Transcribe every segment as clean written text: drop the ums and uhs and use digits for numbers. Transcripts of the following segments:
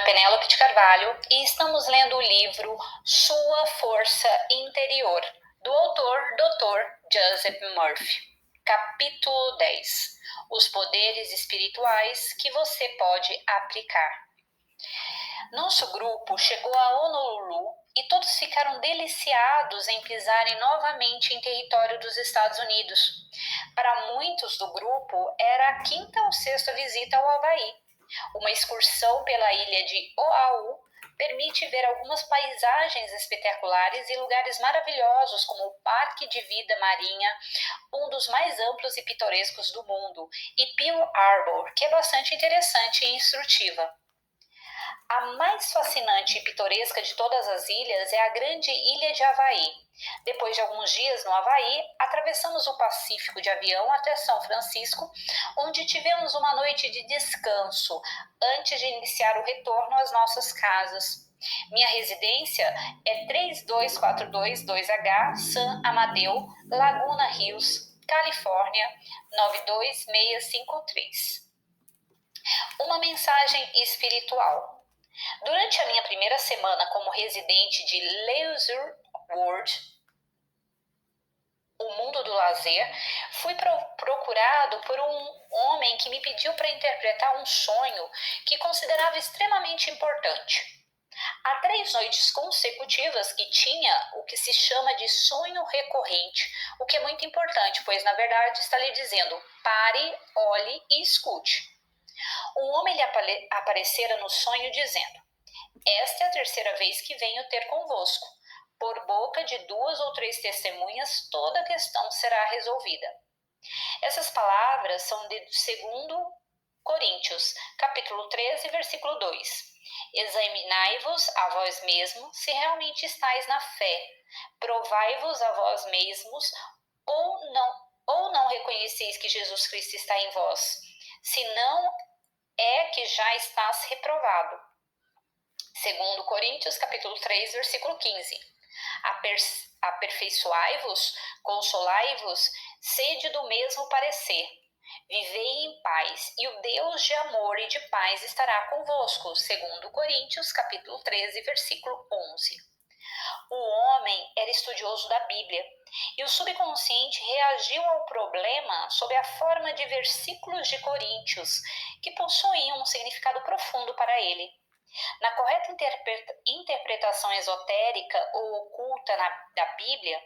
é Penélope de Carvalho e estamos lendo o livro Sua Força Interior, do autor Dr. Joseph Murphy. Capítulo 10. Os poderes espirituais que você pode aplicar. Nosso grupo chegou a Honolulu e todos ficaram deliciados em pisarem novamente em território dos Estados Unidos. Para muitos do grupo, era a quinta ou sexta visita ao Havaí. Uma excursão pela ilha de Oahu permite ver algumas paisagens espetaculares e lugares maravilhosos, como o Parque de Vida Marinha, um dos mais amplos e pitorescos do mundo, e Pearl Harbor, que é bastante interessante e instrutiva. A mais fascinante e pitoresca de todas as ilhas é a grande ilha de Havaí. Depois de alguns dias no Havaí, atravessamos o Pacífico de avião até São Francisco, onde tivemos uma noite de descanso antes de iniciar o retorno às nossas casas. Minha residência é 32422H San Amadeo, Laguna Hills, Califórnia, 92653. Uma mensagem espiritual. Durante a minha primeira semana como residente de Leisure World, o mundo do lazer, fui procurado por um homem que me pediu para interpretar um sonho que considerava extremamente importante. Há 3 noites consecutivas que tinha o que se chama de sonho recorrente, o que é muito importante, pois na verdade está lhe dizendo: pare, olhe e escute. Um homem lhe aparecera no sonho dizendo: esta é a terceira vez que venho ter convosco. Por boca de 2 ou 3 testemunhas, toda a questão será resolvida. Essas palavras são de 2 Coríntios, capítulo 13, versículo 2. Examinai-vos a vós mesmos se realmente estáis na fé. Provai-vos a vós mesmos ou não reconheceis que Jesus Cristo está em vós. Se não é que já estás reprovado. 2 Coríntios, capítulo 3, versículo 15. Aperfeiçoai-vos, consolai-vos, sede do mesmo parecer. Vivei em paz, e o Deus de amor e de paz estará convosco. 2 Coríntios, capítulo 13, versículo 11. O homem era estudioso da Bíblia, e o subconsciente reagiu ao problema sob a forma de versículos de Coríntios, que possuíam um significado profundo para ele. Na correta interpretação esotérica ou oculta da Bíblia,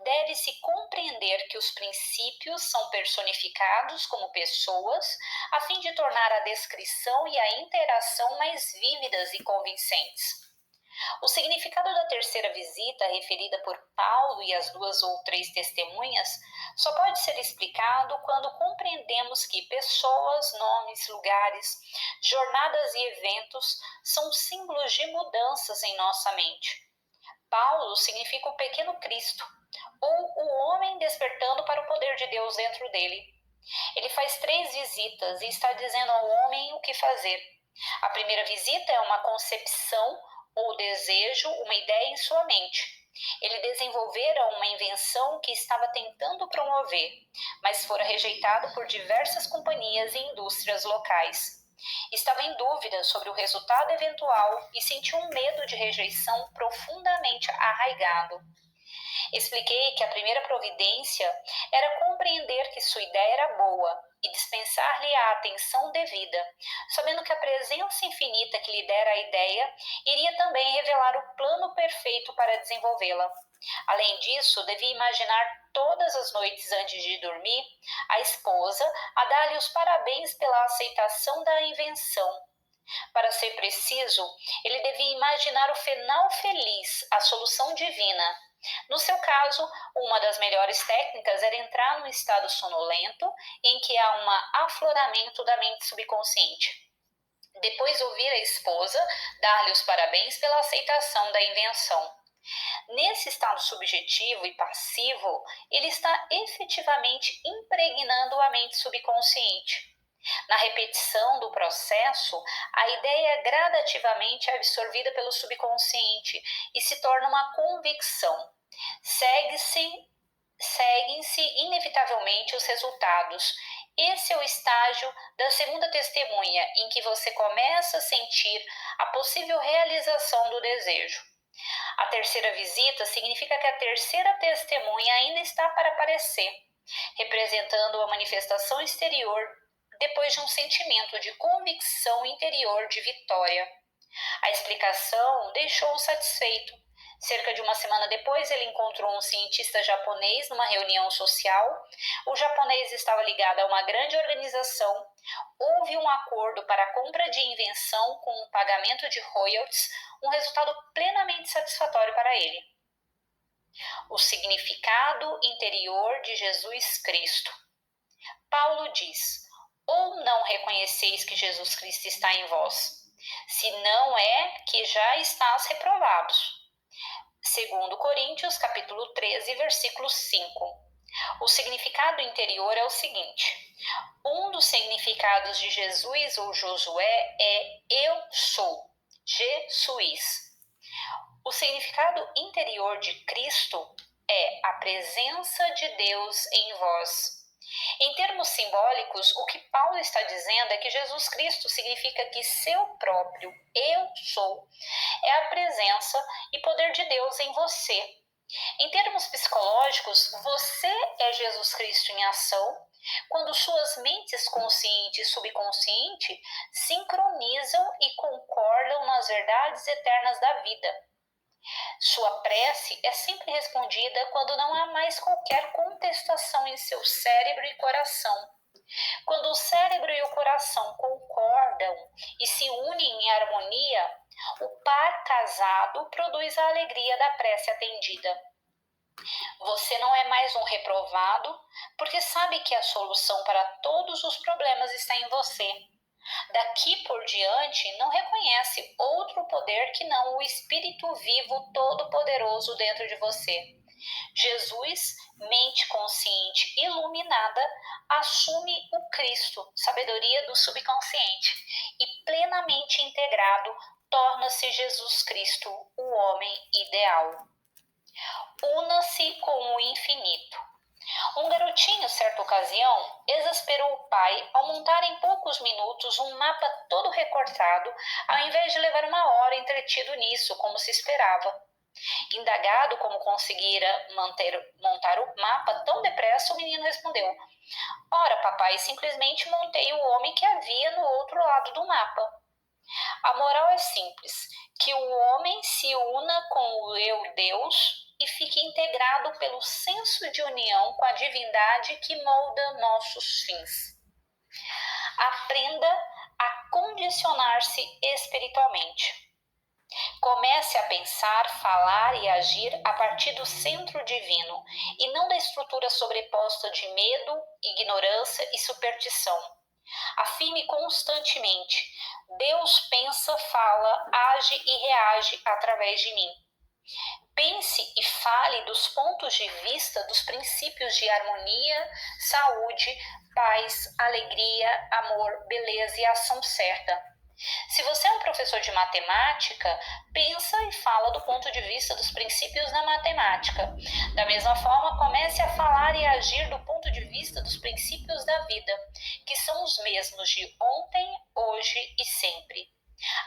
deve-se compreender que os princípios são personificados como pessoas, a fim de tornar a descrição e a interação mais vívidas e convincentes. O significado da terceira visita, referida por Paulo e as 2 ou 3 testemunhas, só pode ser explicado quando compreendemos que pessoas, nomes, lugares, jornadas e eventos são símbolos de mudanças em nossa mente. Paulo significa o pequeno Cristo, ou o homem despertando para o poder de Deus dentro dele. Ele faz 3 visitas e está dizendo ao homem o que fazer. A primeira visita é uma concepção ou desejo, uma ideia em sua mente. Ele desenvolvera uma invenção que estava tentando promover, mas fora rejeitado por diversas companhias e indústrias locais. Estava em dúvida sobre o resultado eventual e sentiu um medo de rejeição profundamente arraigado. Expliquei que a primeira providência era compreender que sua ideia era boa e dispensar-lhe a atenção devida, sabendo que a presença infinita que lhe dera a ideia iria também revelar o plano perfeito para desenvolvê-la. Além disso, devia imaginar todas as noites antes de dormir a esposa a dar-lhe os parabéns pela aceitação da invenção. Para ser preciso, ele devia imaginar o final feliz, a solução divina. No seu caso, uma das melhores técnicas era entrar num estado sonolento em que há um afloramento da mente subconsciente. Depois ouvir a esposa dar-lhe os parabéns pela aceitação da invenção. Nesse estado subjetivo e passivo, ele está efetivamente impregnando a mente subconsciente. Na repetição do processo, a ideia é gradativamente absorvida pelo subconsciente e se torna uma convicção. Seguem-se inevitavelmente os resultados Esse é o estágio da segunda testemunha, em que você começa a sentir a possível realização do desejo. A terceira visita significa que a terceira testemunha ainda está para aparecer, representando a manifestação exterior depois de um sentimento de convicção interior de vitória. A explicação deixou-o satisfeito. Cerca de uma semana depois, ele encontrou um cientista japonês numa reunião social. O japonês estava ligado a uma grande organização. Houve um acordo para a compra de invenção com o pagamento de royalties, um resultado plenamente satisfatório para ele. O significado interior de Jesus Cristo. Paulo diz: ou não reconheceis que Jesus Cristo está em vós? Se não é, que já estás reprovados. Segundo Coríntios, capítulo 13, versículo 5. O significado interior é o seguinte: um dos significados de Jesus ou Josué é eu sou, Jesus. O significado interior de Cristo é a presença de Deus em vós. Em termos simbólicos, o que Paulo está dizendo é que Jesus Cristo significa que seu próprio eu sou é a presença e poder de Deus em você. Em termos psicológicos, você é Jesus Cristo em ação quando suas mentes consciente e subconsciente sincronizam e concordam nas verdades eternas da vida. Sua prece é sempre respondida quando não há mais qualquer contestação em seu cérebro e coração. Quando o cérebro e o coração concordam e se unem em harmonia, o par casado produz a alegria da prece atendida. Você não é mais um reprovado, porque sabe que a solução para todos os problemas está em você. Daqui por diante, não reconhece outro poder que não o Espírito vivo todo-poderoso dentro de você. Jesus, mente consciente iluminada, assume o Cristo, sabedoria do subconsciente, e plenamente integrado, torna-se Jesus Cristo, o homem ideal. Una-se com o infinito. Um garotinho, certa ocasião, exasperou o pai ao montar em poucos minutos um mapa todo recortado, ao invés de levar uma hora entretido nisso, como se esperava. Indagado como conseguira montar o mapa tão depressa, o menino respondeu: ora, papai, simplesmente montei o homem que havia no outro lado do mapa. A moral é simples: que o homem se una com o eu Deus e fique integrado pelo senso de união com a divindade que molda nossos fins. Aprenda a condicionar-se espiritualmente. Comece a pensar, falar e agir a partir do centro divino e não da estrutura sobreposta de medo, ignorância e superstição. Afirme constantemente: Deus pensa, fala, age e reage através de mim. Pense e fale dos pontos de vista dos princípios de harmonia, saúde, paz, alegria, amor, beleza e ação certa. Se você é um professor de matemática, pensa e fala do ponto de vista dos princípios da matemática. Da mesma forma, comece a falar e agir do ponto de vista dos princípios da vida, que são os mesmos de ontem, hoje e sempre.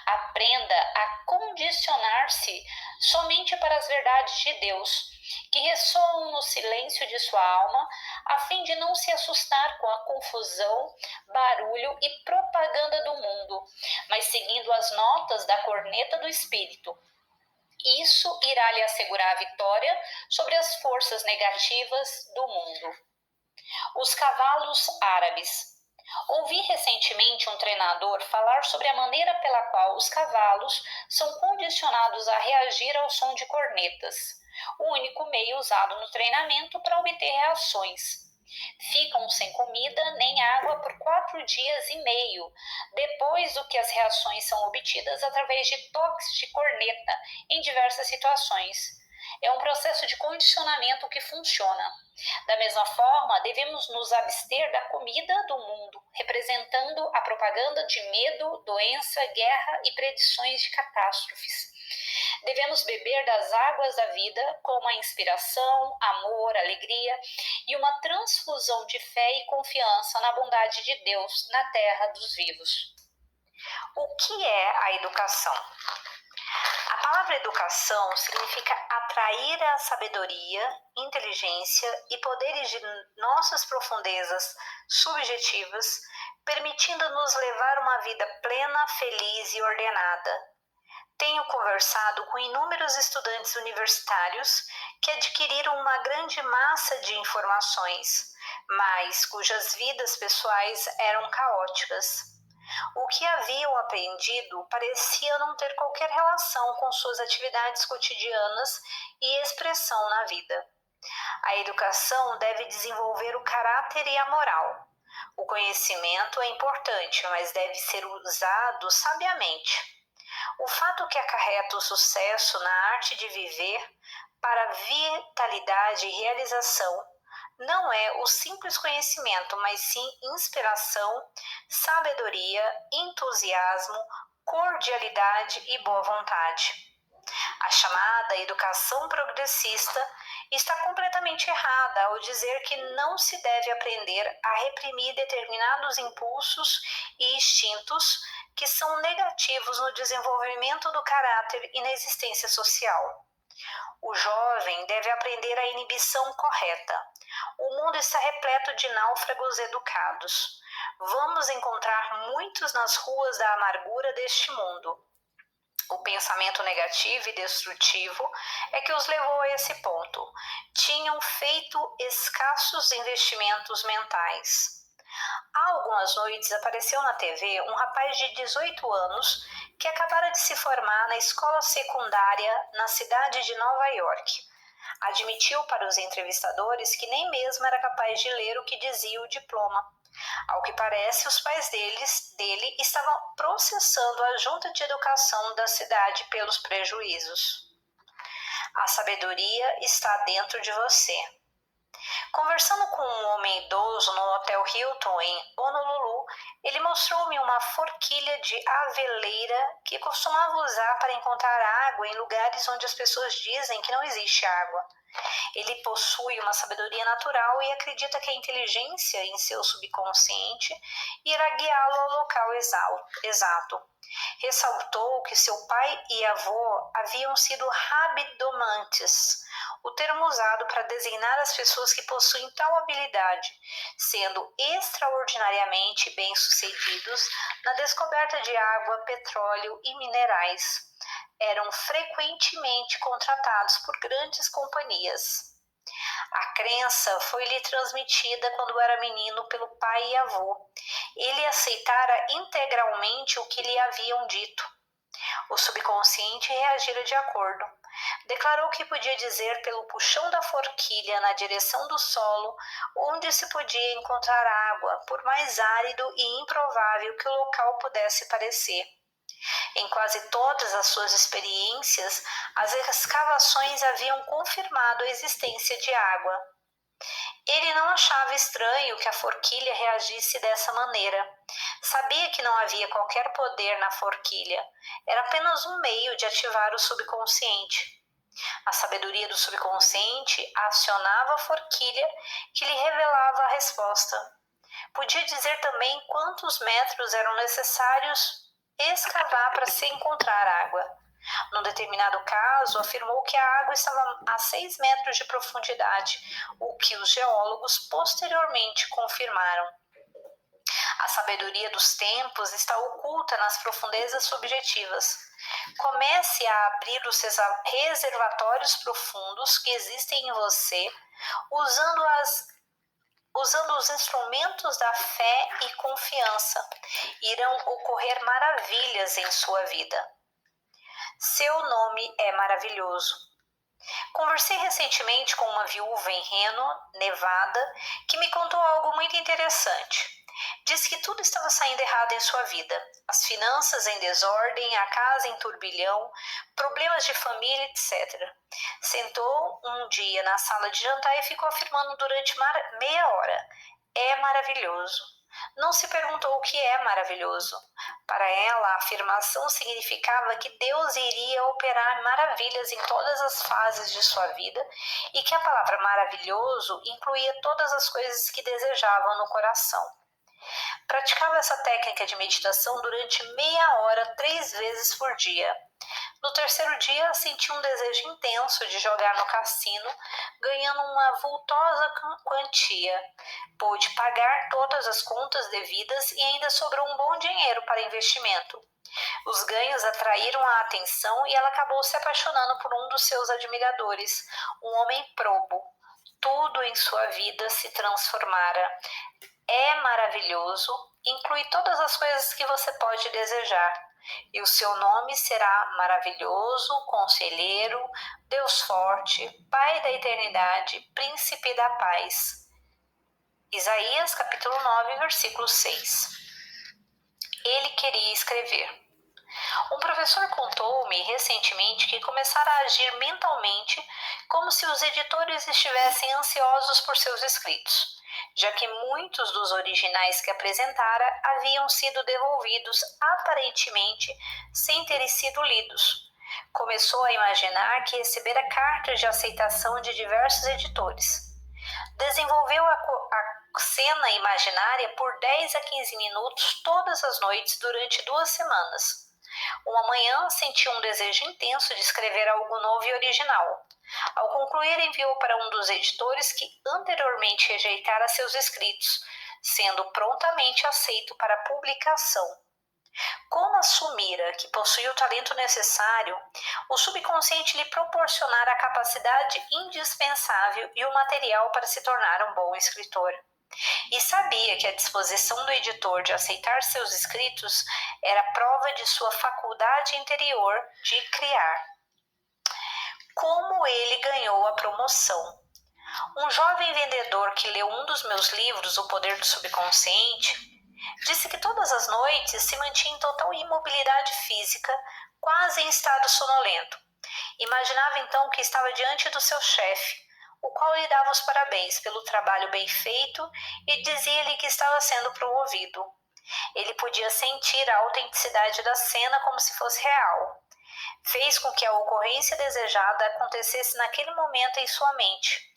Aprenda a condicionar-se somente para as verdades de Deus, que ressoam no silêncio de sua alma, a fim de não se assustar com a confusão, barulho e propaganda do mundo, mas seguindo as notas da corneta do Espírito. Isso irá lhe assegurar a vitória sobre as forças negativas do mundo. Os cavalos árabes. Ouvi recentemente um treinador falar sobre a maneira pela qual os cavalos são condicionados a reagir ao som de cornetas, o único meio usado no treinamento para obter reações. Ficam sem comida nem água por 4 dias e meio, depois do que as reações são obtidas através de toques de corneta em diversas situações. É um processo de condicionamento que funciona. Da mesma forma, devemos nos abster da comida do mundo, representando a propaganda de medo, doença, guerra e predições de catástrofes. Devemos beber das águas da vida com uma inspiração, amor, alegria e uma transfusão de fé e confiança na bondade de Deus na terra dos vivos. O que é a educação? A palavra educação significa atrair a sabedoria, inteligência e poderes de nossas profundezas subjetivas, permitindo-nos levar uma vida plena, feliz e ordenada. Tenho conversado com inúmeros estudantes universitários que adquiriram uma grande massa de informações, mas cujas vidas pessoais eram caóticas. O que haviam aprendido parecia não ter qualquer relação com suas atividades cotidianas e expressão na vida. A educação deve desenvolver o caráter e a moral. O conhecimento é importante, mas deve ser usado sabiamente. O fato que acarreta o sucesso na arte de viver para vitalidade e realização não é o simples conhecimento, mas sim inspiração, sabedoria, entusiasmo, cordialidade e boa vontade. A chamada educação progressista está completamente errada ao dizer que não se deve aprender a reprimir determinados impulsos e instintos que são negativos no desenvolvimento do caráter e na existência social. O jovem deve aprender a inibição correta. O mundo está repleto de náufragos educados. Vamos encontrar muitos nas ruas da amargura deste mundo. O pensamento negativo e destrutivo é que os levou a esse ponto. Tinham feito escassos investimentos mentais. Há algumas noites apareceu na TV um rapaz de 18 anos que acabara de se formar na escola secundária na cidade de Nova York. Admitiu para os entrevistadores que nem mesmo era capaz de ler o que dizia o diploma. Ao que parece, os pais dele estavam processando a junta de educação da cidade pelos prejuízos. A sabedoria está dentro de você. Conversando com um homem idoso no Hotel Hilton em Honolulu, ele mostrou-me uma forquilha de aveleira que costumava usar para encontrar água em lugares onde as pessoas dizem que não existe água. Ele possui uma sabedoria natural e acredita que a inteligência em seu subconsciente irá guiá-lo ao local exato. Ressaltou que seu pai e avô haviam sido rabidomantes, o termo usado para designar as pessoas que possuem tal habilidade, sendo extraordinariamente bem-sucedidos na descoberta de água, petróleo e minerais. Eram frequentemente contratados por grandes companhias. A crença foi-lhe transmitida quando era menino pelo pai e avô. Ele aceitara integralmente o que lhe haviam dito. O subconsciente reagira de acordo. Declarou que podia dizer pelo puxão da forquilha na direção do solo onde se podia encontrar água, por mais árido e improvável que o local pudesse parecer. Em quase todas as suas experiências, as escavações haviam confirmado a existência de água. Ele não achava estranho que a forquilha reagisse dessa maneira. Sabia que não havia qualquer poder na forquilha. Era apenas um meio de ativar o subconsciente. A sabedoria do subconsciente acionava a forquilha que lhe revelava a resposta. Podia dizer também quantos metros eram necessários escavar para se encontrar água. Num determinado caso, afirmou que a água estava a 6 metros de profundidade, o que os geólogos posteriormente confirmaram. A sabedoria dos tempos está oculta nas profundezas subjetivas. Comece a abrir os reservatórios profundos que existem em você, usando os instrumentos da fé e confiança. Irão ocorrer maravilhas em sua vida. Seu nome é maravilhoso. Conversei recentemente com uma viúva em Reno, Nevada, que me contou algo muito interessante. Disse que tudo estava saindo errado em sua vida. As finanças em desordem, a casa em turbilhão, problemas de família, etc. Sentou um dia na sala de jantar e ficou afirmando durante meia hora: é maravilhoso. Não se perguntou o que é maravilhoso, Para ela, a afirmação significava que Deus iria operar maravilhas em todas as fases de sua vida e que a palavra maravilhoso incluía todas as coisas que desejavam no coração. Praticava essa técnica de meditação durante meia hora, 3 vezes por dia. No terceiro dia, sentiu um desejo intenso de jogar no cassino, ganhando uma vultosa quantia. Pôde pagar todas as contas devidas e ainda sobrou um bom dinheiro para investimento. Os ganhos atraíram a atenção e ela acabou se apaixonando por um dos seus admiradores, um homem probo. Tudo em sua vida se transformara. É maravilhoso, inclui todas as coisas que você pode desejar. E o seu nome será maravilhoso, conselheiro, Deus forte, Pai da eternidade, príncipe da paz. Isaías capítulo 9, versículo 6. Ele queria escrever. Um professor contou-me recentemente que começara a agir mentalmente como se os editores estivessem ansiosos por seus escritos, já que muitos dos originais que apresentara haviam sido devolvidos aparentemente sem terem sido lidos. Começou a imaginar que recebera cartas de aceitação de diversos editores. Desenvolveu a cena imaginária por 10 a 15 minutos todas as noites durante 2 semanas. Uma manhã sentiu um desejo intenso de escrever algo novo e original. Ao concluir, enviou para um dos editores que anteriormente rejeitara seus escritos, sendo prontamente aceito para publicação. Como assumira que possuía o talento necessário, o subconsciente lhe proporcionara a capacidade indispensável e o material para se tornar um bom escritor. E sabia que a disposição do editor de aceitar seus escritos era prova de sua faculdade interior de criar. Como ele ganhou a promoção? Um jovem vendedor que leu um dos meus livros, O Poder do Subconsciente, disse que todas as noites se mantinha em total imobilidade física, quase em estado sonolento. Imaginava então que estava diante do seu chefe, o qual lhe dava os parabéns pelo trabalho bem feito e dizia-lhe que estava sendo promovido. Ele podia sentir a autenticidade da cena como se fosse real. Fez com que a ocorrência desejada acontecesse naquele momento em sua mente.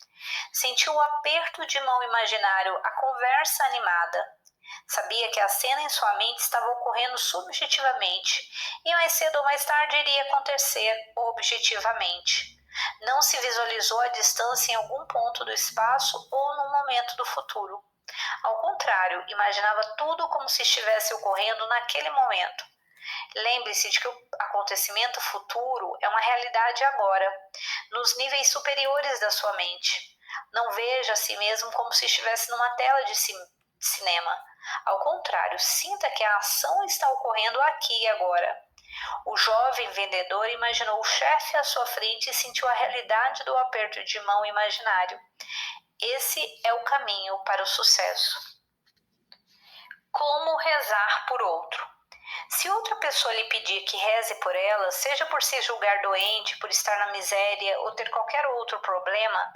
Sentiu o aperto de mão imaginário, a conversa animada. Sabia que a cena em sua mente estava ocorrendo subjetivamente e mais cedo ou mais tarde iria acontecer objetivamente. Não se visualizou a distância em algum ponto do espaço ou num momento do futuro. Ao contrário, imaginava tudo como se estivesse ocorrendo naquele momento. Lembre-se de que o acontecimento futuro é uma realidade agora, nos níveis superiores da sua mente. Não veja a si mesmo como se estivesse numa tela de cinema. Ao contrário, sinta que a ação está ocorrendo aqui e agora. O jovem vendedor imaginou o chefe à sua frente e sentiu a realidade do aperto de mão imaginário. Esse é o caminho para o sucesso. Como rezar por outro? Se outra pessoa lhe pedir que reze por ela, seja por se julgar doente, por estar na miséria ou ter qualquer outro problema,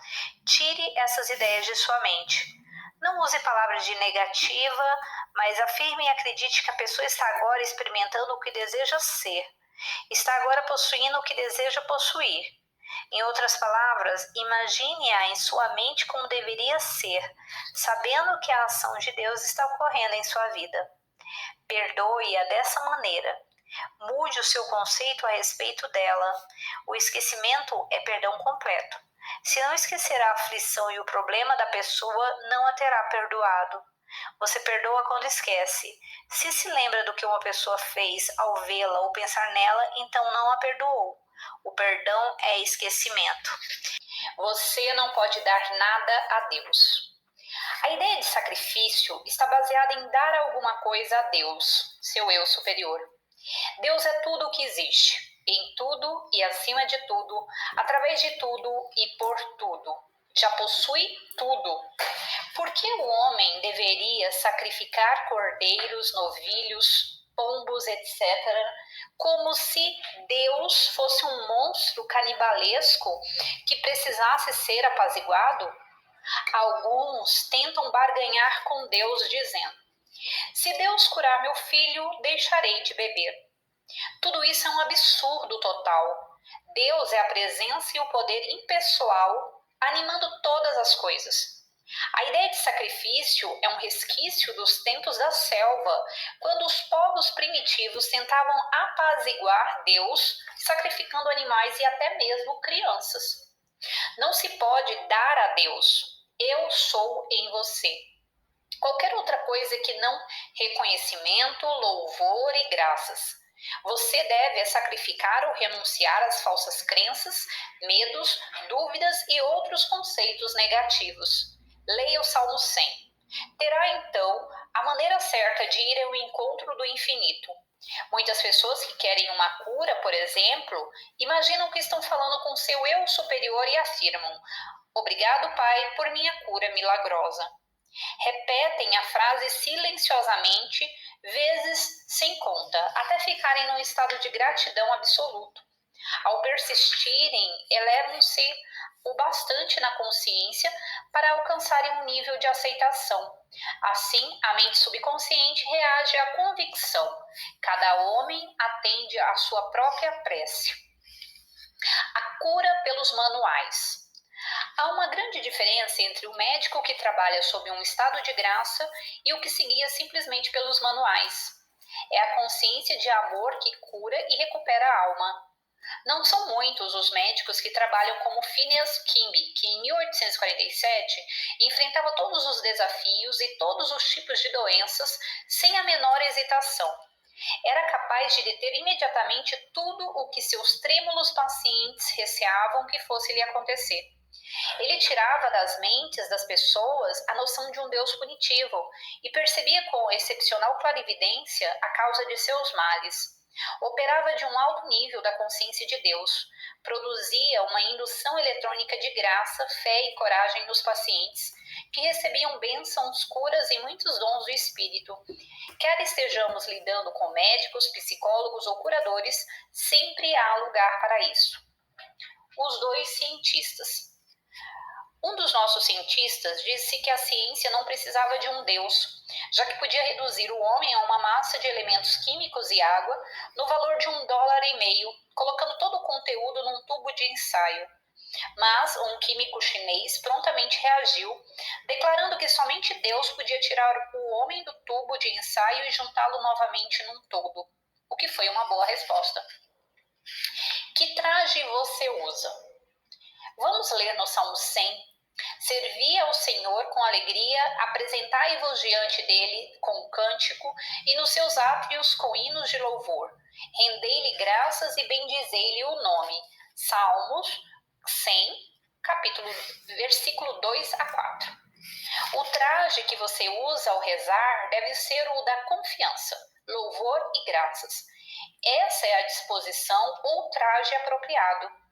tire essas ideias de sua mente. Não use palavras de negativa, mas afirme e acredite que a pessoa está agora experimentando o que deseja ser. Está agora possuindo o que deseja possuir. Em outras palavras, imagine-a em sua mente como deveria ser, sabendo que a ação de Deus está ocorrendo em sua vida. Perdoe-a dessa maneira. Mude o seu conceito a respeito dela. O esquecimento é perdão completo. Se não esquecer a aflição e o problema da pessoa, não a terá perdoado. Você perdoa quando esquece. Se lembra do que uma pessoa fez ao vê-la ou pensar nela, então não a perdoou. O perdão é esquecimento. Você não pode dar nada a Deus. A ideia de sacrifício está baseada em dar alguma coisa a Deus, seu eu superior. Deus é tudo o que existe, em tudo e acima de tudo, através de tudo e por tudo. Já possui tudo. Por que o homem deveria sacrificar cordeiros, novilhos, pombos, etc., como se Deus fosse um monstro canibalesco que precisasse ser apaziguado? Alguns tentam barganhar com Deus dizendo: Se Deus curar meu filho, deixarei de beber. Tudo isso é um absurdo total. Deus é a presença e o poder impessoal, animando todas as coisas. A ideia de sacrifício é um resquício dos tempos da selva, quando os povos primitivos tentavam apaziguar Deus, sacrificando animais e até mesmo crianças. Não se pode dar a Deus. Eu sou em você. Qualquer outra coisa que não reconhecimento, louvor e graças. Você deve sacrificar ou renunciar às falsas crenças, medos, dúvidas e outros conceitos negativos. Leia o Salmo 100. Terá então a maneira certa de ir ao encontro do infinito. Muitas pessoas que querem uma cura, por exemplo, imaginam que estão falando com seu eu superior e afirmam: Obrigado, Pai, por minha cura milagrosa. Repetem a frase silenciosamente, vezes sem conta, até ficarem num estado de gratidão absoluto. Ao persistirem, elevam-se o bastante na consciência para alcançarem um nível de aceitação. Assim, a mente subconsciente reage à convicção. Cada homem atende à sua própria prece. A cura pelos manuais. Há uma grande diferença entre o médico que trabalha sob um estado de graça e o que se guia simplesmente pelos manuais. É a consciência de amor que cura e recupera a alma. Não são muitos os médicos que trabalham como Phineas Kimby, que em 1847 enfrentava todos os desafios e todos os tipos de doenças sem a menor hesitação. Era capaz de deter imediatamente tudo o que seus trêmulos pacientes receavam que fosse lhe acontecer. Ele tirava das mentes das pessoas a noção de um Deus punitivo e percebia com excepcional clarividência a causa de seus males. Operava de um alto nível da consciência de Deus, produzia uma indução eletrônica de graça, fé e coragem nos pacientes, que recebiam bênçãos, curas e muitos dons do Espírito. Quer estejamos lidando com médicos, psicólogos ou curadores, sempre há lugar para isso. Os dois cientistas. Um dos nossos cientistas disse que a ciência não precisava de um Deus, já que podia reduzir o homem a uma massa de elementos químicos e água no valor de $1,50, colocando todo o conteúdo num tubo de ensaio. Mas um químico chinês prontamente reagiu, declarando que somente Deus podia tirar o homem do tubo de ensaio e juntá-lo novamente num todo, o que foi uma boa resposta. Que traje você usa? Vamos ler no Salmo 100. Servi ao Senhor com alegria, apresentai-vos diante dele com cântico e nos seus átrios com hinos de louvor. Rendei-lhe graças e bendizei-lhe o nome. Salmos 100, versículo 2 a 4. O traje que você usa ao rezar deve ser o da confiança, louvor e graças. Essa é a disposição ou traje apropriado.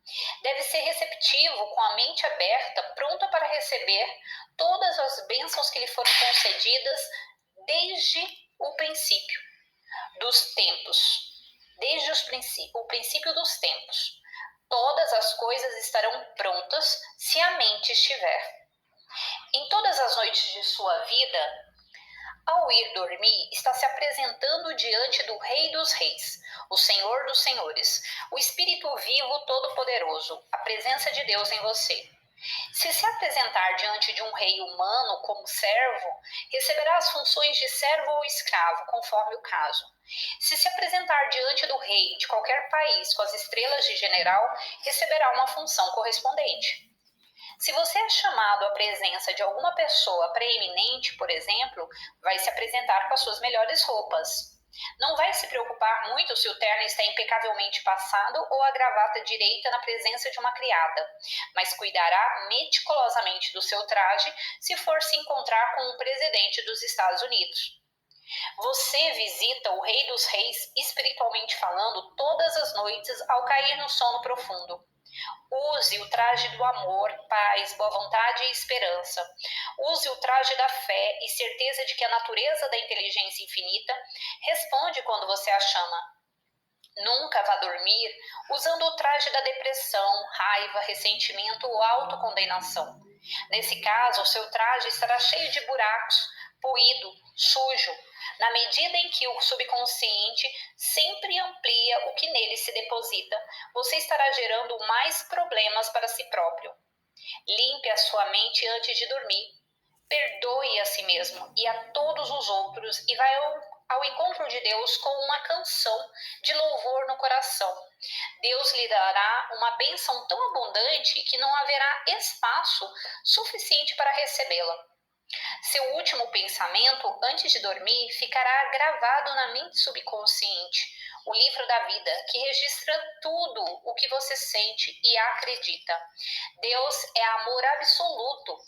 Deve ser receptivo, com a mente aberta, pronta para receber todas as bênçãos que lhe foram concedidas desde o princípio dos tempos. Desde o princípio dos tempos. Todas as coisas estarão prontas se a mente estiver. Em todas as noites de sua vida, ao ir dormir, está se apresentando diante do Rei dos Reis, o Senhor dos Senhores, o Espírito vivo todo-poderoso, a presença de Deus em você. Se apresentar diante de um rei humano como servo, receberá as funções de servo ou escravo, conforme o caso. Se apresentar diante do rei de qualquer país com as estrelas de general, receberá uma função correspondente. Se você é chamado à presença de alguma pessoa preeminente, por exemplo, vai se apresentar com as suas melhores roupas. Não vai se preocupar muito se o terno está impecavelmente passado ou a gravata direita na presença de uma criada, mas cuidará meticulosamente do seu traje se for se encontrar com o presidente dos Estados Unidos. Você visita o Rei dos Reis, espiritualmente falando, todas as noites ao cair no sono profundo. Use o traje do amor, paz, boa vontade e esperança. Use o traje da fé e certeza de que a natureza da inteligência infinita responde quando você a chama. Nunca vá dormir usando o traje da depressão, raiva, ressentimento ou autocondenação. Nesse caso, o seu traje estará cheio de buracos, poluído, sujo, na medida em que o subconsciente sempre amplia o que nele se deposita, você estará gerando mais problemas para si próprio. Limpe a sua mente antes de dormir. Perdoe a si mesmo e a todos os outros e vai ao encontro de Deus com uma canção de louvor no coração. Deus lhe dará uma bênção tão abundante que não haverá espaço suficiente para recebê-la. Seu último pensamento, antes de dormir, ficará gravado na mente subconsciente, o livro da vida, que registra tudo o que você sente e acredita. Deus é amor absoluto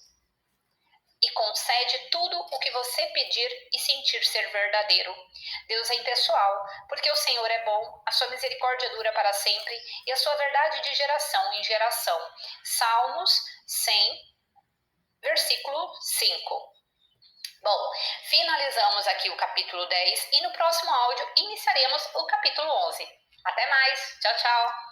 e concede tudo o que você pedir e sentir ser verdadeiro. Deus é impessoal, porque o Senhor é bom, a sua misericórdia dura para sempre e a sua verdade de geração em geração. Salmos 100, versículo 5. Bom, finalizamos aqui o capítulo 10 e no próximo áudio iniciaremos o capítulo 11. Até mais, tchau, tchau!